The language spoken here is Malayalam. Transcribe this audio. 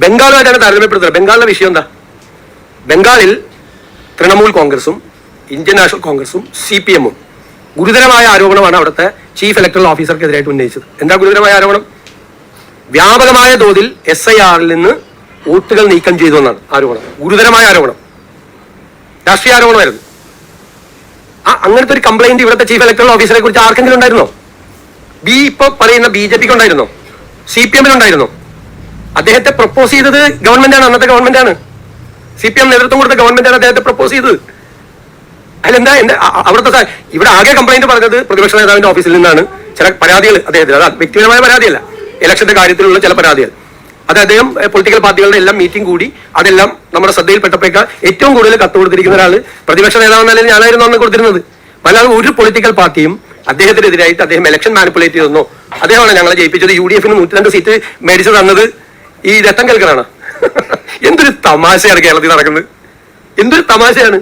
ബംഗാളുമായിട്ടാണ് താരതമ്യപ്പെടുത്തുന്നത്. ബംഗാളിലെ വിഷയം എന്താ? ബംഗാളിൽ തൃണമൂൽ കോൺഗ്രസും ഇന്ത്യൻ നാഷണൽ കോൺഗ്രസും CPM-ഉം ഗുരുതരമായ ആരോപണമാണ് അവിടുത്തെ ചീഫ് ഇലക്ടറൽ ഓഫീസർക്കെതിരായിട്ട് ഉന്നയിച്ചത്. എന്താ ഗുരുതരമായ ആരോപണം? വ്യാപകമായ തോതിൽ SIR-ൽ നിന്ന് വോട്ടുകൾ നീക്കം ചെയ്തു എന്നാണ് ആരോപണം. ഗുരുതരമായ ആരോപണം, രാഷ്ട്രീയ ആരോപണമായിരുന്നു. അങ്ങനത്തെ ഒരു കംപ്ലൈന്റ് ഇവിടുത്തെ ചീഫ് ഇലക്ടറൽ ഓഫീസറെ കുറിച്ച് ആർക്കെങ്കിലും ഉണ്ടായിരുന്നോ? ഇപ്പൊ പറയുന്ന BJP-ക്ക് ഉണ്ടായിരുന്നോ? CPM-നുണ്ടായിരുന്നോ? അദ്ദേഹത്തെ പ്രപ്പോസ് ചെയ്തത് ഗവൺമെന്റാണ്, അന്നത്തെ ഗവൺമെന്റാണ്. CPM നേതൃത്വം കൊടുത്ത ഗവൺമെന്റാണ് അദ്ദേഹത്തെ പ്രപ്പോസ് ചെയ്തത്. അതിലെന്താ അവിടുത്തെ ഇവിടെ ആകെ കംപ്ലൈന്റ് പറഞ്ഞത് പ്രതിപക്ഷ നേതാവിന്റെ ഓഫീസിൽ നിന്നാണ്. ചില പരാതികൾ അദ്ദേഹത്തിന്, അത് വ്യക്തിപരമായ പരാതിയല്ല, ഇലക്ഷന്റെ കാര്യത്തിലുള്ള ചില പരാതികൾ. അത് അദ്ദേഹം പൊളിറ്റിക്കൽ പാർട്ടികളുടെ എല്ലാം മീറ്റിംഗ് കൂടി അതെല്ലാം നമ്മുടെ ശ്രദ്ധയിൽപ്പെട്ടപ്പോഴേക്കാൾ ഏറ്റവും കൂടുതൽ കത്ത് കൊടുത്തിരിക്കുന്ന ഒരാൾ പ്രതിപക്ഷ നേതാവ് എന്നല്ല ഞാനായിരുന്നു അന്ന് കൊടുത്തിരുന്നത്. അല്ലാതെ ഒരു പൊളിറ്റിക്കൽ പാർട്ടിയും അദ്ദേഹത്തിനെതിരായിട്ട് അദ്ദേഹം ഇലക്ഷൻ മാനിപ്പുലേറ്റ് ചെയ്തെന്നോ, അദ്ദേഹമാണ് ഞങ്ങളെ ജയിപ്പിച്ചത്, UDF-ന് 102 സീറ്റ് മേടിച്ചു തന്നത് ഈ രത്തം കേൾക്കലാണ്. എന്തൊരു തമാശയാണ് കേരളത്തിൽ നടക്കുന്നത്, എന്തൊരു തമാശയാണ്.